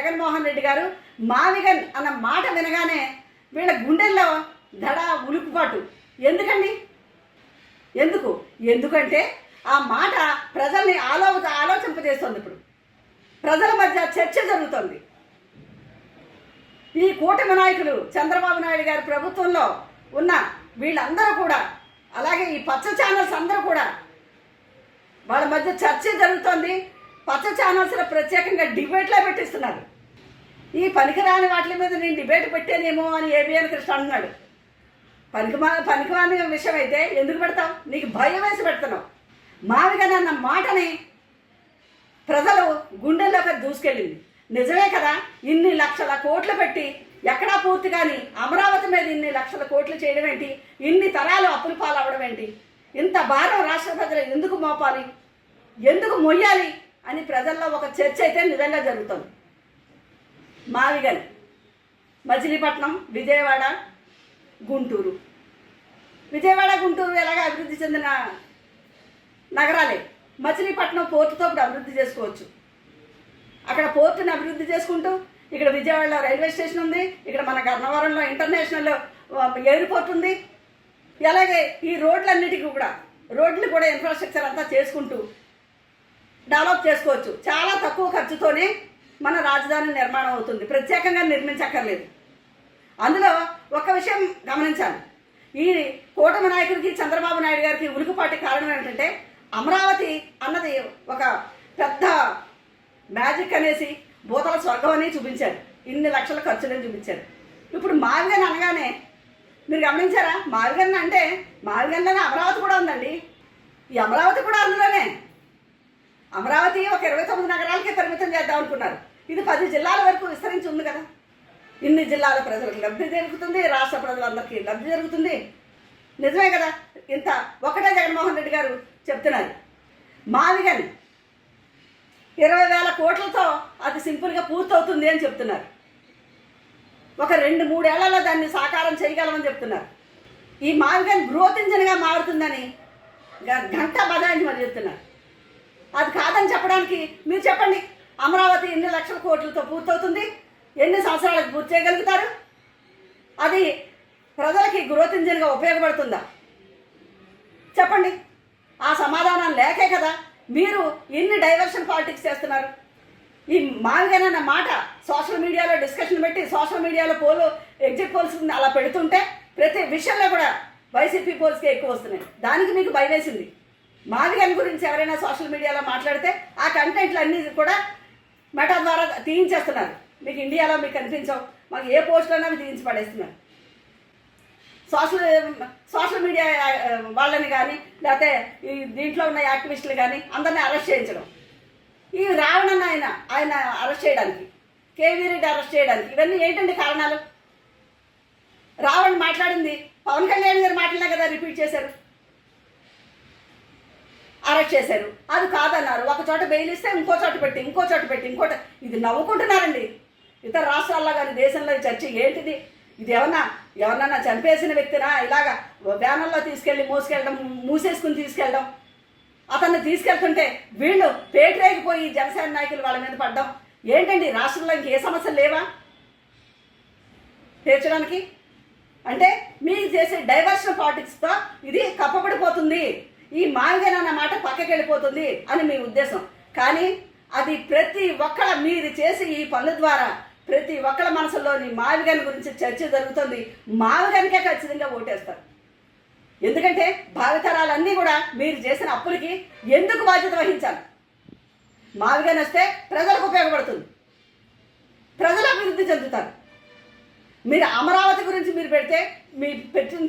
జగన్మోహన్ రెడ్డి గారు మావిగన్ అన్న మాట వినగానే వీళ్ళ గుండెల్లో దడ ఉలుకుపాటు. ఎందుకండి? ఎందుకంటే ఆ మాట ప్రజల్ని ఆలోచింపజేస్తుంది. ఇప్పుడు ప్రజల మధ్య చర్చ జరుగుతుంది. ఈ కూటమి నాయకులు చంద్రబాబు నాయుడు గారి ప్రభుత్వంలో ఉన్న వీళ్ళందరూ కూడా, అలాగే ఈ పచ్చ ఛానల్స్ అందరూ కూడా వాళ్ళ మధ్య చర్చ జరుగుతోంది. పచ్చ ఛానల్స్లో ప్రత్యేకంగా డిబేట్లే పెట్టిస్తున్నారు. ఈ పనికిరాని వాటి మీద నేను డిబేట్ పెట్టానేమో అని ఏబిఎన్ కృష్ణ అంటున్నాడు. పనికిమాని విషయం అయితే ఎందుకు పెడతావు? నీకు భయం వేసి పెడుతున్నావు. మావిగన్ అన్న మాటని ప్రజలు గుండెల్లోకి దూసుకెళ్ళింది. నిజమే కదా, ఇన్ని లక్షల కోట్లు పెట్టి ఎక్కడా పూర్తి కానీ అమరావతి మీద ఇన్ని లక్షల కోట్లు చేయడం ఏంటి? ఇన్ని తరాలు అప్పుల పాలవడం ఏంటి? ఇంత భారం రాష్ట్ర ప్రజలు ఎందుకు మోపాలి, ఎందుకు మొయ్యాలి అని ప్రజల్లో ఒక చర్చ అయితే నిజంగా జరుగుతుంది. మావిగన్ మచిలీపట్నం, విజయవాడ, గుంటూరు ఎలాగ అభివృద్ధి చెందిన నగరాలే. మచిలీపట్నం పోర్టుతో ఇప్పుడు అభివృద్ధి చేసుకోవచ్చు. అక్కడ పోర్టుని అభివృద్ధి చేసుకుంటూ ఇక్కడ విజయవాడలో రైల్వే స్టేషన్ ఉంది, ఇక్కడ మన గన్నవరంలో ఇంటర్నేషనల్ ఎయిర్పోర్ట్ ఉంది. అలాగే ఈ రోడ్లన్నిటికీ కూడా ఇన్ఫ్రాస్ట్రక్చర్ అంతా చేసుకుంటూ డెవలప్ చేసుకోవచ్చు. చాలా తక్కువ ఖర్చుతోనే మన రాజధాని నిర్మాణం అవుతుంది. ప్రత్యేకంగా నిర్మించక్కర్లేదు. అందులో ఒక విషయం గమనించాలి. ఈ కూటమి నాయకుడికి చంద్రబాబు నాయుడు గారికి ఉలికిపాటి కారణం ఏంటంటే అమరావతి అన్నది ఒక పెద్ద మ్యాజిక్ అనేసి భూతల స్వర్గం అని చూపించారు. ఇన్ని లక్షల ఖర్చులని చూపించారు. ఇప్పుడు మావిగన్ అనగానే మీరు గమనించారా? మావిగన్ అంటే మావిగన్లోనే అమరావతి కూడా ఉందండి. ఈ అమరావతి కూడా అందులోనే. అమరావతి ఒక 29 నగరాలకే పరిమితం చేద్దాం అనుకున్నారు. ఇది 10 జిల్లాల వరకు విస్తరించి ఉంది కదా. ఇన్ని జిల్లాల ప్రజలకు లబ్ధి జరుగుతుంది, రాష్ట్ర ప్రజలందరికీ లబ్ధి జరుగుతుంది. నిజమే కదా. ఇంత ఒకటే జగన్మోహన్ రెడ్డి గారు చెప్తున్నారు. మావిగన్ 20,000 కోట్లతో అది సింపుల్గా పూర్తవుతుంది అని చెప్తున్నారు. ఒక 2-3 ఏళ్లలో దాన్ని సాకారం చేయగలమని చెప్తున్నారు. ఈ మావిగన్ గ్రోత్ ఇంజన్గా మారుతుందని గంట బదాయించి మరి చెప్తున్నారు. అది కాదని చెప్పడానికి మీరు చెప్పండి. అమరావతి ఎన్ని లక్షల కోట్లతో పూర్తవుతుంది, ఎన్ని సంవత్సరాలకు పూర్తి చేయగలుగుతారు? అది ప్రజలకి గ్రోత్ ఇంజిన్గా ఉపయోగపడుతుందా? చెప్పండి. ఆ సమాధానం లేకే కదా మీరు ఇన్ని డైవర్షన్ పాలిటిక్స్ చేస్తున్నారు. ఈ మావిగన్ అన్న మాట సోషల్ మీడియాలో డిస్కషన్ పెట్టి సోషల్ మీడియాలో ఎగ్జిట్ పోల్స్ అలా పెడుతుంటే ప్రతి విషయంలో కూడా వైసీపీ పోల్స్కి ఎక్కువ వస్తున్నాయి. దానికి మీకు భయం వేసింది. మావిగన్ గురించి ఎవరైనా సోషల్ మీడియాలో మాట్లాడితే ఆ కంటెంట్లు అన్నీ కూడా మెటా ద్వారా తీయించేస్తున్నారు. మీకు ఇండియాలో మీకు కనిపించవు. మాకు ఏ పోస్టులైనా తీయించి పడేస్తున్నారు. సోషల్ మీడియా వాళ్ళని కానీ లేకపోతే ఈ దీంట్లో ఉన్న యాక్టివిస్టులు కానీ అందరినీ అరెస్ట్ చేయించడం. ఈ రావణన్న ఆయన అరెస్ట్ చేయడానికి, కేవీ రెడ్డి అరెస్ట్ చేయడానికి ఇవన్నీ ఏంటండి కారణాలు? రావణ్ మాట్లాడింది పవన్ కళ్యాణ్ గారు మాట్లాడినా కదా రిపీట్ చేశారు, అరెస్ట్ చేశారు. అది కాదన్నారు. ఒక చోట బెయిల్ ఇస్తే ఇంకో చోట పెట్టి ఇది నవ్వుకుంటున్నారండి. ఇతర రాష్ట్రాల్లో కానీ దేశంలో చర్చ ఏంటిది? ఇది ఎవరన్నా చంపేసిన వ్యక్తినా ఇలాగా వ్యాన్లో తీసుకెళ్ళి మూసేసుకుని తీసుకెళ్ళడం, అతన్ని తీసుకెళ్తుంటే వీళ్ళు పేటరేగిపోయి జనసేన నాయకులు వాళ్ళ మీద పడ్డం ఏంటండి? రాష్ట్రంలో ఇంకే సమస్యలు లేవా తీర్చడానికి? అంటే మీరు చేసే డైవర్షన్ పాలిటిక్స్తో ఇది కప్పబడిపోతుంది, ఈ మావిగన్ అన్న మాట పక్కకి వెళ్ళిపోతుంది అని మీ ఉద్దేశం. కానీ అది ప్రతి ఒక్కళ్ళ మీరు చేసే ఈ పనుల ద్వారా ప్రతి ఒక్కళ్ళ మనసులోని మావిగన్ గురించి చర్చ జరుగుతుంది. మావిగన్కే ఖచ్చితంగా ఓటేస్తారు. ఎందుకంటే భావితరాలన్నీ కూడా మీరు చేసిన అప్పులకి ఎందుకు బాధ్యత వహించాలి? మావిగన్ వస్తే ప్రజలకు ఉపయోగపడుతుంది, ప్రజలు అభివృద్ధి చెందుతారు. మీరు అమరావతి గురించి మీరు పెడితే మీ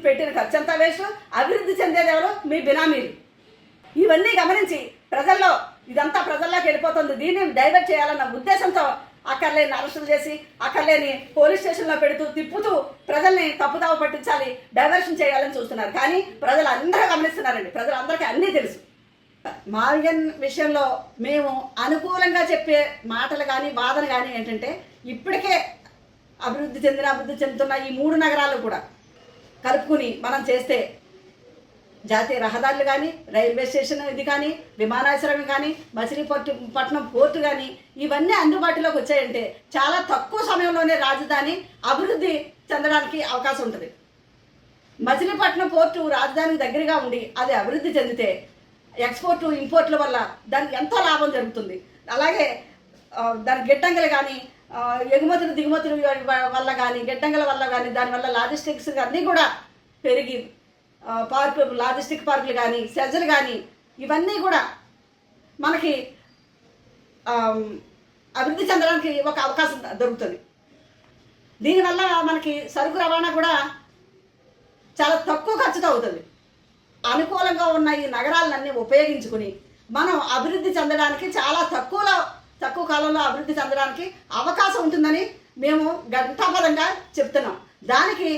పెట్టిన ఖర్చు అంతా వేస్ట్, అభివృద్ధి చెందేది ఎవరు? మీ బినామీలు. ఇవన్నీ గమనించి ప్రజల్లో ఇదంతా ప్రజల్లోకి వెళ్ళిపోతుంది. దీన్ని డైవర్ట్ చేయాలన్న ఉద్దేశంతో అక్కర్లేని అరెస్టులు చేసి అక్కర్లేని పోలీస్ స్టేషన్లో తిప్పుతూ ప్రజల్ని తప్పుదావ పట్టించాలి, డైవర్షన్ చేయాలని చూస్తున్నారు. కానీ ప్రజలు అందరూ గమనిస్తున్నారండి. ప్రజలందరికీ అన్నీ తెలుసు. మావిగన్ విషయంలో మేము అనుకూలంగా చెప్పే మాటలు కానీ వాదన కానీ ఏంటంటే ఇప్పటికే అభివృద్ధి చెందుతున్న ఈ 3 నగరాలు కూడా కలుపుకుని మనం చేస్తే జాతీయ రహదారులు కానీ, రైల్వే స్టేషన్ ఇది కానీ, విమానాశ్రయం కానీ, మచిలీపట్నం పోర్టు కానీ ఇవన్నీ అందుబాటులోకి వచ్చాయంటే చాలా తక్కువ సమయంలోనే రాజధాని అభివృద్ధి చెందడానికి అవకాశం ఉంటుంది. మచిలీపట్నం పోర్టు రాజధానికి దగ్గరగా ఉండి అది అభివృద్ధి చెందితే ఎక్స్పోర్టు ఇంపోర్ట్ల వల్ల దానికి ఎంతో లాభం జరుగుతుంది. అలాగే దాని గిడ్డంగులు కానీ, ఎగుమతులు దిగుమతులు వల్ల కానీ, గిడ్డంగుల వల్ల కానీ, దానివల్ల లాజిస్టిక్స్ అన్నీ కూడా పెరిగి లాజిస్టిక్ పార్కులు కానీ, సెజ్లు కానీ ఇవన్నీ కూడా మనకి అభివృద్ధి చెందడానికి ఒక అవకాశం దొరుకుతుంది. దీనివల్ల మనకి సరుకు రవాణా కూడా చాలా తక్కువ ఖర్చుతో అవుతుంది. అనుకూలంగా ఉన్న ఈ నగరాలన్నీ ఉపయోగించుకుని మనం అభివృద్ధి చెందడానికి చాలా తక్కువ కాలంలో అభివృద్ధి చెందడానికి అవకాశం ఉంటుందని మేము ఘంటాపదంగా చెప్తున్నాం. దానికి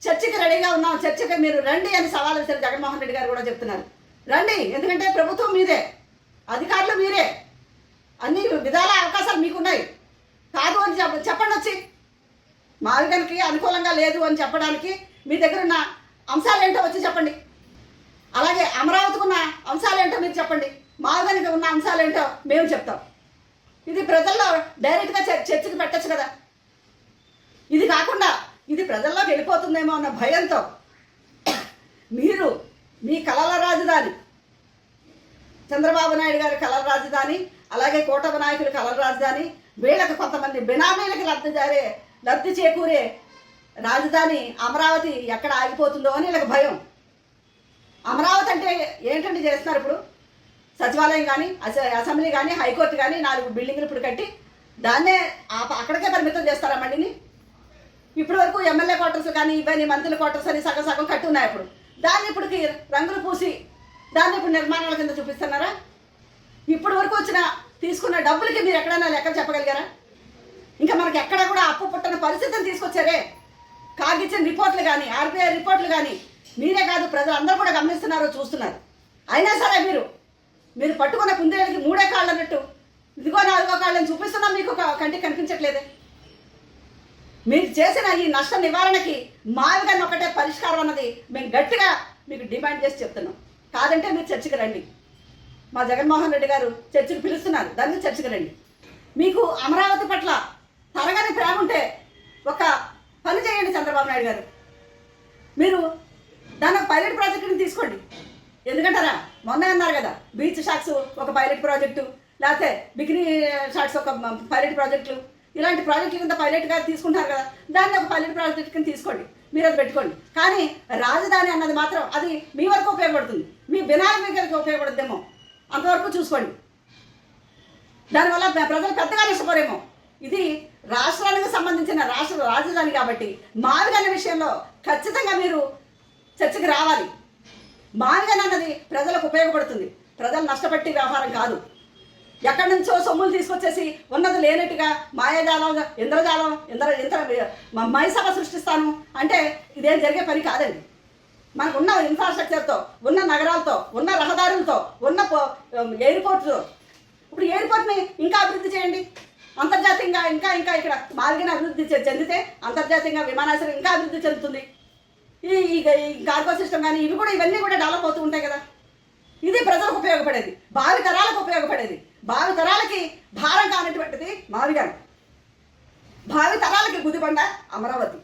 చర్చకి రెడీగా ఉన్నాం. చర్చకి మీరు రండి అని సవాల్ విసిరారు. జగన్మోహన్ రెడ్డి గారు కూడా చెప్తున్నారు, రండి, ఎందుకంటే ప్రభుత్వం మీదే, అధికారులు మీరే, అన్ని విధాల అవకాశాలు మీకున్నాయి. కాదు అని చెప్పండి, వచ్చి మావిగనికి అనుకూలంగా లేదు అని చెప్పడానికి మీ దగ్గర ఉన్న అంశాలు ఏంటో వచ్చి చెప్పండి. అలాగే అమరావతికి ఉన్న అంశాలు ఏంటో మీరు చెప్పండి, మావిగనికి ఉన్న అంశాలు ఏంటో మేము చెప్తాం. ఇది ప్రజల్లో డైరెక్ట్గా చర్చకి పెట్టచ్చు కదా. ఇది కాకుండా ఇది ప్రజల్లోకి వెళ్ళిపోతుందేమో అన్న భయంతో మీరు మీ కళల రాజధాని, చంద్రబాబు నాయుడు గారి కళల రాజధాని, అలాగే కూటమి నాయకుల కళల రాజధాని, వీళ్ళకి కొంతమంది బినామీలకి లబ్ధి చేకూరే రాజధాని అమరావతి ఎక్కడ ఆగిపోతుందో అని వీళ్ళకి భయం. అమరావతి అంటే ఏంటంటే చేస్తున్నారు ఇప్పుడు సచివాలయం కానీ, అసెంబ్లీ కానీ, హైకోర్టు కానీ 4 బిల్డింగ్లు ఇప్పుడు కట్టి దాన్నే అక్కడికే పరిమితం చేస్తారా మండిని? ఇప్పటి వరకు ఎమ్మెల్యే క్వార్టర్స్ కానీ ఇవన్నీ మంత్రుల క్వార్టర్స్ అని సగం కట్టి ఉన్నాయి. ఇప్పుడు దాన్ని ఇప్పటికి రంగులు పూసి దాన్ని ఇప్పుడు నిర్మాణాల కింద చూపిస్తున్నారా? ఇప్పటి వరకు తీసుకున్న డబ్బులకి మీరు ఎక్కడైనా లెక్క చెప్పగలిగారా? ఇంకా మనకి ఎక్కడ కూడా అప్పు పుట్టని పరిస్థితిని తీసుకొచ్చారే. కాగిచ్చిన రిపోర్ట్లు కానీ, ఆర్బీఐ రిపోర్ట్లు కానీ మీరే కాదు ప్రజలందరూ కూడా గమనిస్తున్నారు, చూస్తున్నారు. అయినా సరే మీరు పట్టుకున్న కుందేళ్ళకి 3 కాళ్ళు అన్నట్టు ఇదిగో 4వ కాళ్ళని చూపిస్తున్నాం. మీకు కంటికి కనిపించట్లేదే. మీరు చేసిన ఈ నష్ట నివారణకి మావిగాని ఒకటే పరిష్కారం అన్నది మేము గట్టిగా మీకు డిమాండ్ చేసి చెప్తున్నాం. కాదంటే మీరు చర్చకి రండి. మా జగన్మోహన్ రెడ్డి గారు చర్చకు పిలుస్తున్నారు, దాన్ని చర్చకి రండి. మీకు అమరావతి పట్ల తరగని ప్రేమ ఉంటే ఒక పని చేయండి చంద్రబాబు నాయుడు గారు. మీరు దాని పైలట్ ప్రాజెక్టుని తీసుకోండి. ఎందుకంటారా, మొన్న అన్నారు కదా బీచ్ షాట్స్ ఒక పైలట్ ప్రాజెక్టు, లేకపోతే బికినీ షాట్స్ ఒక పైలట్ ప్రాజెక్టులు, ఇలాంటి ప్రాజెక్టుల కింద పైలట్గా తీసుకుంటారు కదా, దాన్ని ఒక పైలట్ ప్రాజెక్ట్ కింద తీసుకోండి, మీరు అది పెట్టుకోండి. కానీ రాజధాని అన్నది మాత్రం అది మీ వరకు ఉపయోగపడుతుంది, మీ బినామీకి ఉపయోగపడుతుందేమో, అంతవరకు చూసుకోండి. దానివల్ల ప్రజలు పెద్దగా నష్టపోరేమో. ఇది రాష్ట్రానికి సంబంధించిన రాష్ట్ర రాజధాని కాబట్టి మావిగాని విషయంలో ఖచ్చితంగా మీరు చర్చకి రావాలి. మావిగాని అన్నది ప్రజలకు ఉపయోగపడుతుంది, ప్రజలు నష్టపెట్టి వ్యవహారం కాదు. ఎక్కడి నుంచో సొమ్ములు తీసుకొచ్చేసి ఉన్నది లేనట్టుగా మాయాజాలం, ఇంద్రజాలం, మైసభ సృష్టిస్తాను అంటే ఇదేం జరిగే పని కాదండి. మనకు ఉన్న ఇన్ఫ్రాస్ట్రక్చర్తో, ఉన్న నగరాలతో, ఉన్న రహదారులతో, ఉన్న ఎయిర్పోర్ట్తో, ఇప్పుడు ఎయిర్పోర్ట్ని ఇంకా అభివృద్ధి చేయండి. అంతర్జాతీయంగా ఇంకా ఇక్కడ మాదిరిగా అభివృద్ధి చెందితే అంతర్జాతీయంగా విమానాశ్రయం ఇంకా అభివృద్ధి చెందుతుంది. ఈ కార్గో సిస్టమ్ కానీ ఇవన్నీ కూడా డెవలప్ అవుతూ ఉంటాయి కదా. ఇది ప్రజలకు ఉపయోగపడేది, భావి తరాలకు ఉపయోగపడేది, భావి తరాలకి భారం కానటువంటిది మావిగాని, భావి తరాలకి గుదిబండ అమరావతి.